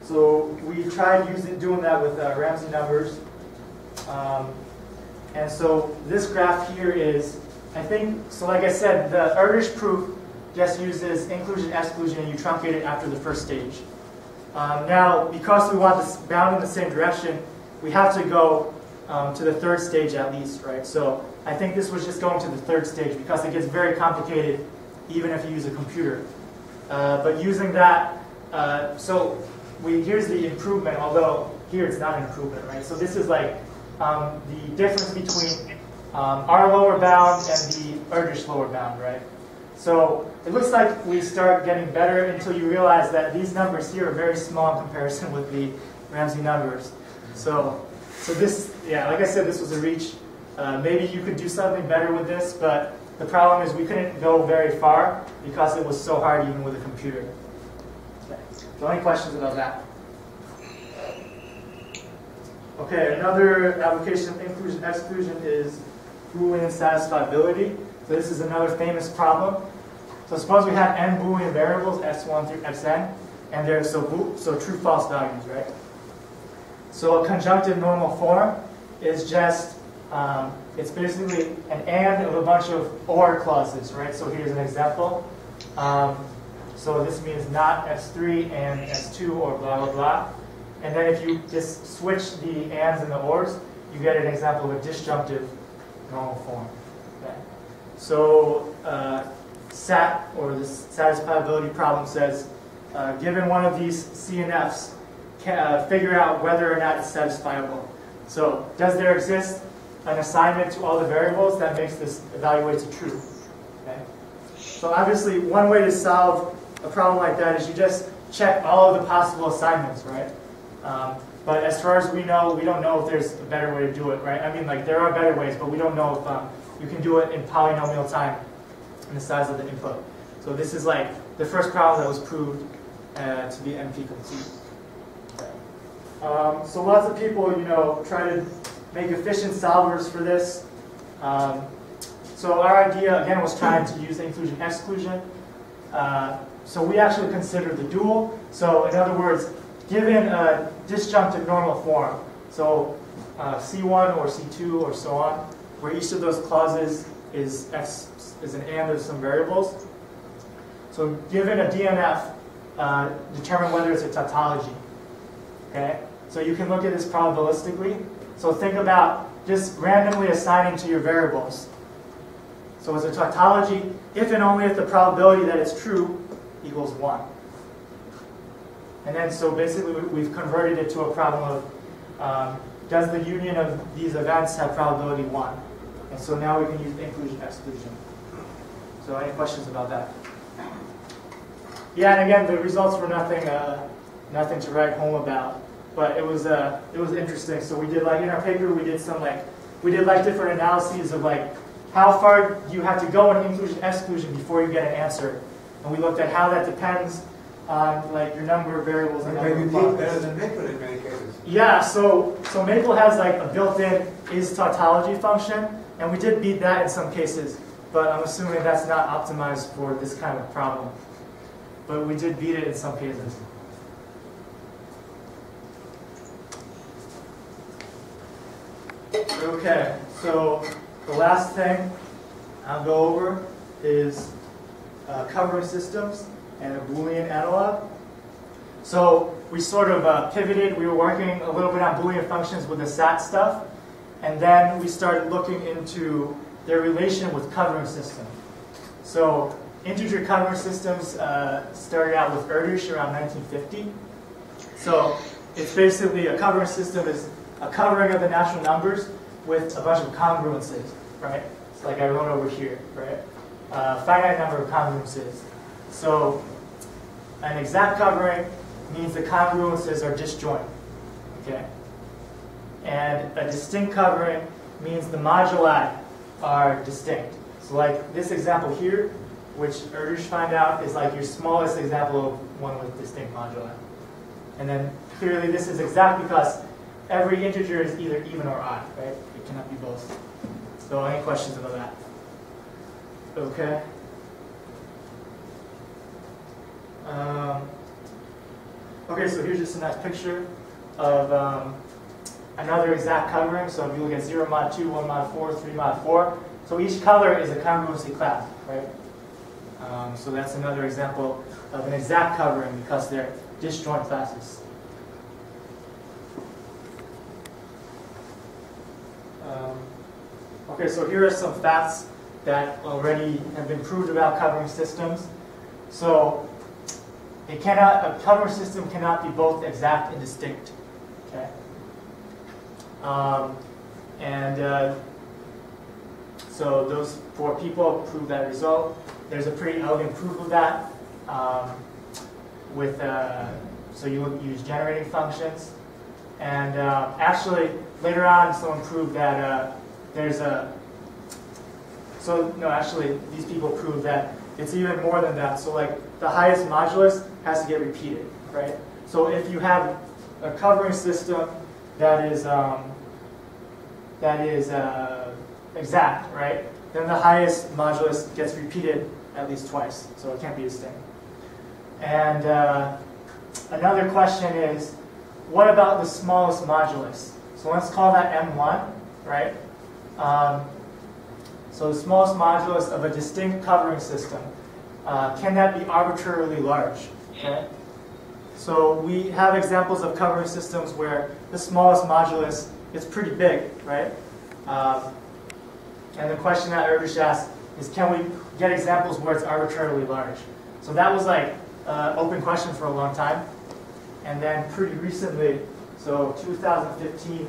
So we tried doing that with Ramsey numbers. And so this graph here is, I think, so like I said, the Erdős proof just uses inclusion, exclusion, and you truncate it after the first stage. Now, because we want this bound in the same direction, we have to go to the third stage at least, right? So I think this was just going to the third stage because it gets very complicated even if you use a computer. But using that, here's the improvement, although here it's not an improvement, right? So this is like the difference between our lower bound and the Erdős lower bound, right? So it looks like we start getting better until you realize that these numbers here are very small in comparison with the Ramsey numbers. So this, yeah, like I said, this was a reach. Maybe you could do something better with this, but the problem is we couldn't go very far because it was so hard even with a computer. Okay. So any questions about that? Okay, another application of inclusion exclusion is Boolean satisfiability. So this is another famous problem. So suppose we have n Boolean variables, x1 through xn, and they're so true-false values, right? So a conjunctive normal form is just, it's basically an and of a bunch of or clauses, right? So here's an example. So this means not s3 and s2 or blah, blah, blah. And then if you just switch the ands and the ors, you get an example of a disjunctive normal form. Okay. So SAT, or the satisfiability problem, says, given one of these C and Fs, figure out whether or not it's satisfiable. So does there exist an assignment to all the variables that makes this evaluate to true? Okay. So obviously, one way to solve a problem like that is you just check all of the possible assignments, right? But as far as we know, we don't know if there's a better way to do it, right? I mean, like, there are better ways, but we don't know if you can do it in polynomial time and the size of the input. So this is like the first problem that was proved to be NP complete. Okay. So lots of people, try to make efficient solvers for this. So our idea, again, was trying to use inclusion exclusion. So we actually considered the dual. So in other words, given a disjunctive normal form, so C1 or C2 or so on, where each of those clauses is an and of some variables. So given a DNF, determine whether it's a tautology. Okay? So you can look at this probabilistically. So think about just randomly assigning to your variables. So it's a tautology if and only if the probability that it's true equals 1. And then so basically we've converted it to a problem of does the union of these events have probability 1? And so now we can use inclusion exclusion. So any questions about that? Yeah, and again, the results were nothing to write home about, but it was interesting. So we did, like, in our paper, we did different analyses of, like, how far do you have to go in inclusion exclusion before you get an answer, and we looked at how that depends on, like, your number of variables and number of clauses. Better than Maple in many cases. Yeah, so Maple has, like, a built-in is tautology function, and we did beat that in some cases, but I'm assuming that's not optimized for this kind of problem. But we did beat it in some cases. Okay, so the last thing I'll go over is covering systems and a Boolean analog. So we sort of pivoted. We were working a little bit on Boolean functions with the SAT stuff, and then we started looking into their relation with covering systems. So integer covering systems started out with Erdős around 1950. So it's basically a covering system is a covering of the natural numbers with a bunch of congruences, right? It's like I wrote over here, right? Finite number of congruences. So an exact covering means the congruences are disjoint, okay? And a distinct covering means the moduli are distinct. So like this example here, which Erdős find out is like your smallest example of one with distinct moduli. And then clearly this is exact because every integer is either even or odd, right? It cannot be both. So any questions about that? Okay. Okay, so here's just a nice picture of another exact covering. So if you look at 0 mod 2, 1 mod 4, 3 mod 4, so each color is a congruency class, right? So that's another example of an exact covering because they're disjoint classes. Okay, so here are some facts that already have been proved about covering systems. So a covering system cannot be both exact and distinct. Okay. So those 4 people prove that result. There's a pretty elegant proof of that so you use generating functions. And actually, later on, someone proved that these people proved that it's even more than that. So like the highest modulus has to get repeated, right? So if you have a covering system that is exact, right? Then the highest modulus gets repeated at least twice, so it can't be distinct. And another question is, what about the smallest modulus? So let's call that M1, right? So the smallest modulus of a distinct covering system, can that be arbitrarily large? Okay? So we have examples of covering systems where the smallest modulus is pretty big, right? And the question that Erdish asked is, can we get examples where it's arbitrarily large? So that was like an open question for a long time. And then pretty recently, so 2015,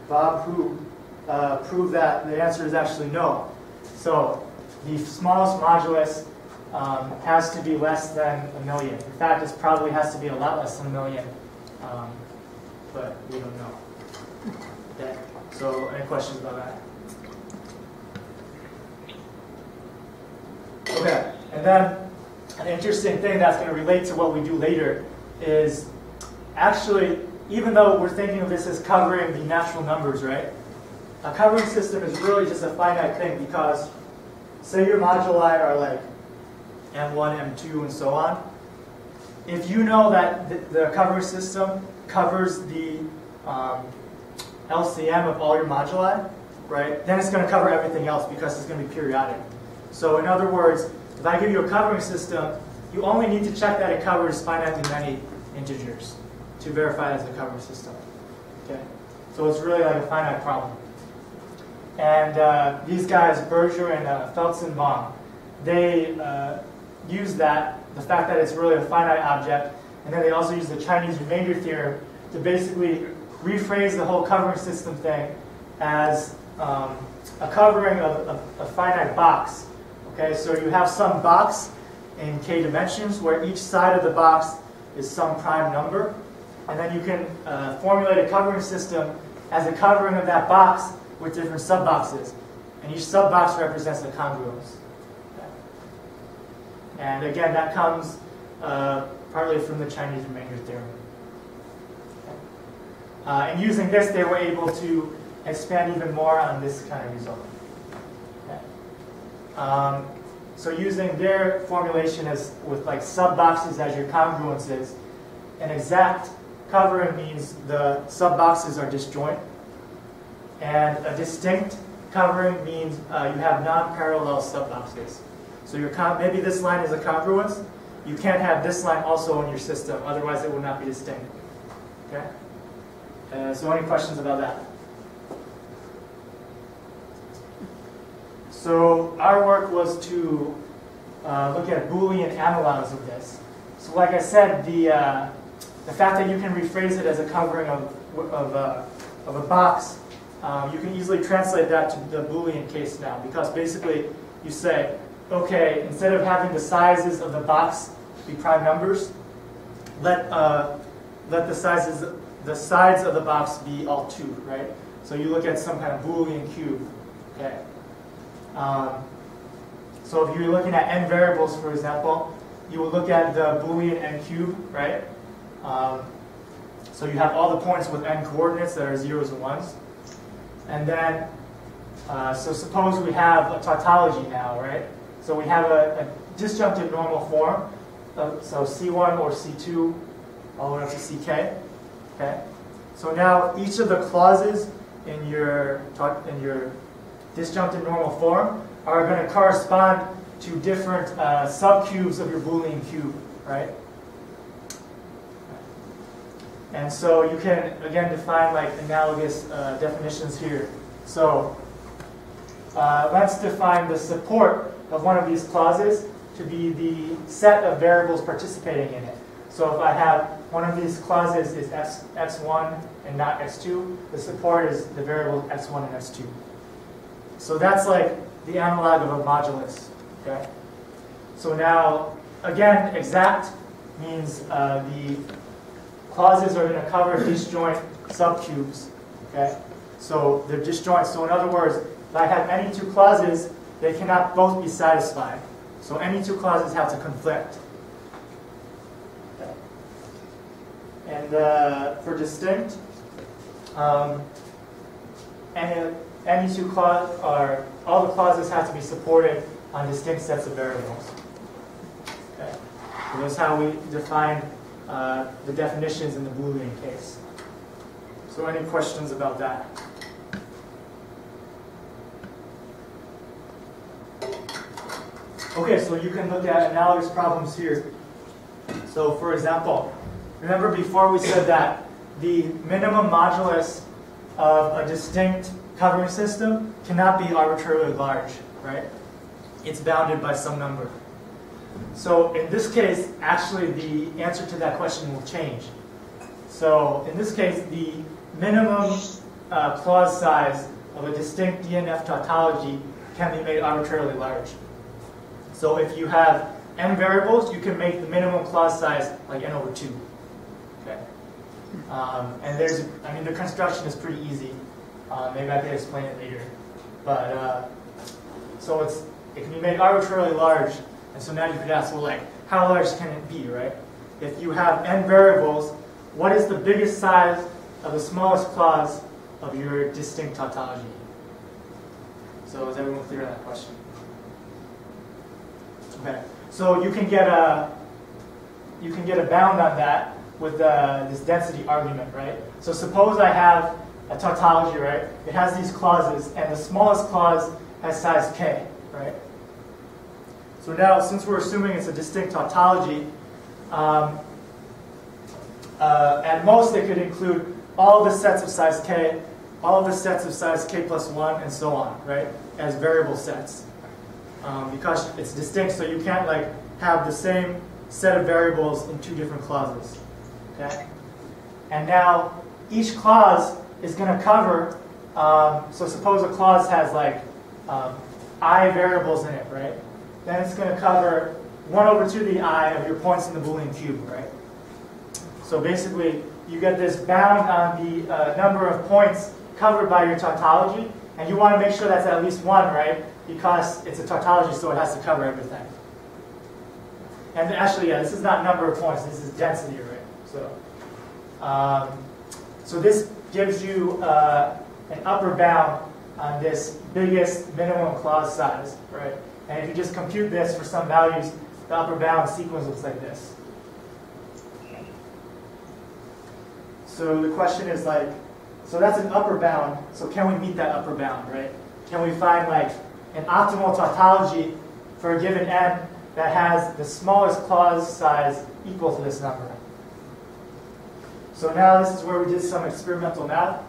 Bob Hu proved that the answer is actually no. So the smallest modulus has to be less than 1 million. In fact, it probably has to be a lot less than 1 million, but we don't know. Okay. So any questions about that? Okay, and then an interesting thing that's going to relate to what we do later is actually, even though we're thinking of this as covering the natural numbers, right? A covering system is really just a finite thing because say your moduli are like M1, M2, and so on. If you know that the covering system covers the LCM of all your moduli, right, then it's going to cover everything else because it's going to be periodic. So in other words, if I give you a covering system, you only need to check that it covers finitely many integers to verify it as a covering system. Okay, so it's really like a finite problem. And these guys, Berger and Felsenbaum, they use the fact that it's really a finite object, and then they also use the Chinese remainder theorem to basically rephrase the whole covering system thing as a covering of a finite box. Okay, so you have some box in k dimensions where each side of the box is some prime number, and then you can formulate a covering system as a covering of that box with different subboxes, and each subbox represents a congruence. Okay. And again, that comes partly from the Chinese remainder theorem. Okay. And using this, they were able to expand even more on this kind of result. Okay. So using their formulation with like subboxes as your congruences, an exact covering means the subboxes are disjoint, and a distinct covering means you have non-parallel subboxes. So maybe this line is a congruence. You can't have this line also in your system, otherwise it would not be distinct. Okay. So any questions about that? So our work was to look at Boolean analogs of this. So like I said, the fact that you can rephrase it as a covering of a box, you can easily translate that to the Boolean case now, because basically you say, okay, instead of having the sizes of the box be prime numbers, let the sides of the box be all 2, right? So you look at some kind of Boolean cube. Okay. So if you're looking at n variables, for example, you would look at the Boolean n cube, right? So you have all the points with n coordinates that are 0s and 1s. And then, so suppose we have a tautology now, right? So we have a disjunctive normal form, so C1 or C2 all the way up to ck. Okay. So now each of the clauses in your disjunctive normal form are going to correspond to different subcubes of your Boolean cube, right? And so you can, again, define like analogous definitions here. So let's define the support of one of these clauses to be the set of variables participating in it. So if I have one of these clauses is x1 and not x2, the support is the variable x1 and x2. So that's like the analog of a modulus. Okay. So now, again, exact means the clauses are going to cover disjoint subcubes. Okay. So they're disjoint. So in other words, if I have any two clauses, they cannot both be satisfied. So any two clauses have to conflict. Okay. And for distinct, any two clauses are, all the clauses have to be supported on distinct sets of variables. Okay. So that's how we define the definitions in the Boolean case. So any questions about that? Okay, so you can look at analogous problems here. So for example, remember before we said that the minimum modulus of a distinct covering system cannot be arbitrarily large, right? It's bounded by some number. So in this case, actually the answer to that question will change. So in this case, the minimum clause size of a distinct DNF tautology can be made arbitrarily large. So if you have n variables, you can make the minimum clause size like n over 2. Okay. And there's, I mean, the construction is pretty easy. Maybe I can explain it later. But so it can be made arbitrarily large. And so now you could ask, well, like, how large can it be, right? If you have n variables, what is the biggest size of the smallest clause of your distinct tautology? So is everyone clear on that question? Okay. So you can get a bound on that with this density argument, right? So suppose I have a tautology, right? It has these clauses, and the smallest clause has size k, right? So now, since we're assuming it's a distinct tautology, at most it could include all the sets of size k, all the sets of size k plus 1, and so on, right? As variable sets. Because it's distinct, so you can't like have the same set of variables in two different clauses. Okay? And now each clause is going to cover, so suppose a clause has like I variables in it, right? Then it's going to cover 1 over 2 to the I of your points in the Boolean cube, right? So basically, you get this bound on the number of points covered by your tautology, and you want to make sure that's at least 1, right? Because it's a tautology, so it has to cover everything. And actually, yeah, this is not number of points, this is density, right? So this gives you an upper bound on this biggest minimum clause size, right? And if you just compute this for some values, the upper bound sequence looks like this. So the question is like, so that's an upper bound, so can we meet that upper bound, right? Can we find like an optimal tautology for a given n that has the smallest clause size equal to this number? So now this is where we did some experimental math.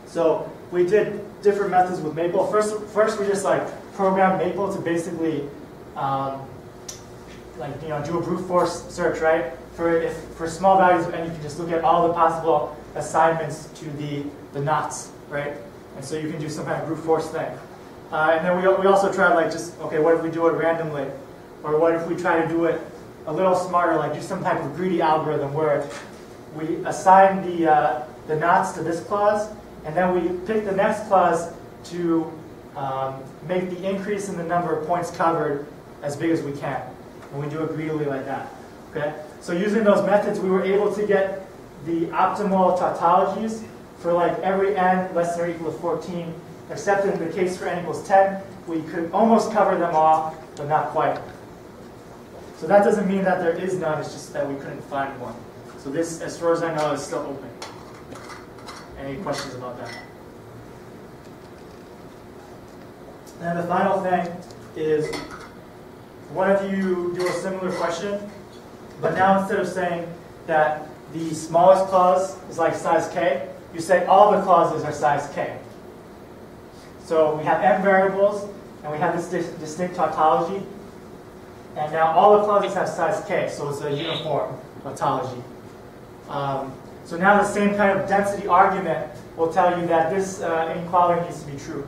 So we did different methods with Maple. First we just like programmed Maple to basically do a brute force search, right? For small values of n, you can just look at all the possible assignments to the knots, right? And so you can do some kind of brute force thing. And then we also tried like just, okay, what if we do it randomly? Or what if we try to do it a little smarter, like do some type of greedy algorithm where we assign the knots to this clause, and then we pick the next clause to make the increase in the number of points covered as big as we can. And we do it greedily like that. Okay? So using those methods, we were able to get the optimal tautologies for like every n less than or equal to 14, except in the case for n equals 10, we could almost cover them all, but not quite. So that doesn't mean that there is none, it's just that we couldn't find one. So this, as far as I know, is still open. Any questions about that? And the final thing is, one of you do a similar question, but now instead of saying that the smallest clause is like size k, you say all the clauses are size k. So we have n variables, and we have this distinct tautology, and now all the clauses have size k, so it's a uniform tautology. So now the same kind of density argument will tell you that this inequality needs to be true.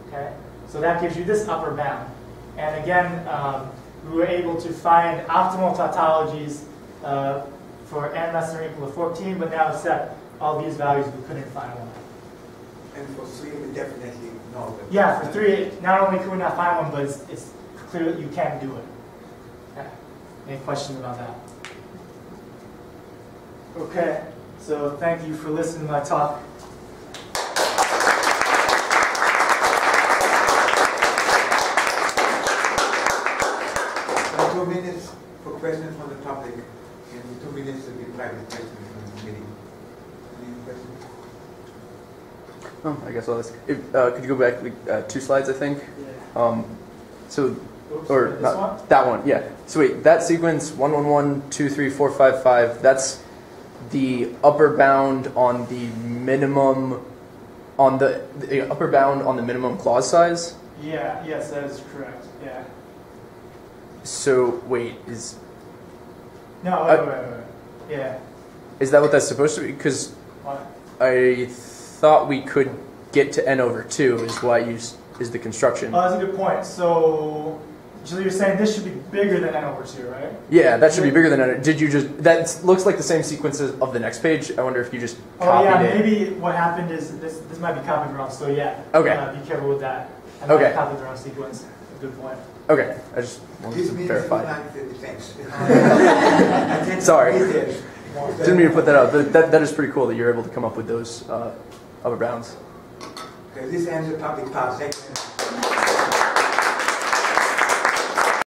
Okay? So that gives you this upper bound. And again, we were able to find optimal tautologies for n less than or equal to 14, but now set all these values, we couldn't find one. And for 3, we definitely know that. Yeah, for 3, not only could we not find one, but it's clear that you can do it. Okay. Any questions about that? Okay, so thank you for listening to my talk. 2 minutes for questions from the public, and 2 minutes to give private questions from the meeting. Any questions? Oh, I guess I'll ask. Could you go back 2 slides, I think? Yeah. So, Oops, or this not, one? that one, yeah. So wait, that sequence 1, 1, 1, 2, 3, 4, 5, 5. That's the upper bound on the minimum, on the upper bound on the minimum clause size. Yeah. Yes, that is correct. Yeah. So wait, is No. Wait. Yeah. is that what that's supposed to be? Because What? I thought we could get to n over 2 is why is the construction. Oh, that's a good point. So you're saying this should be bigger than n over 2, right? Yeah, that should be bigger than n. Did you just? That looks like the same sequences of the next page. I wonder if you just copied yeah, it. maybe what happened is this might be copied wrong. So yeah. Okay. Be careful with that. I might have copied the wrong sequence. Good point. Okay, I just wanted This to means verify. thanks. Sorry. Didn't mean to put that out, but that is pretty cool that you're able to come up with those upper bounds. Okay, this ends the public part. Thank you.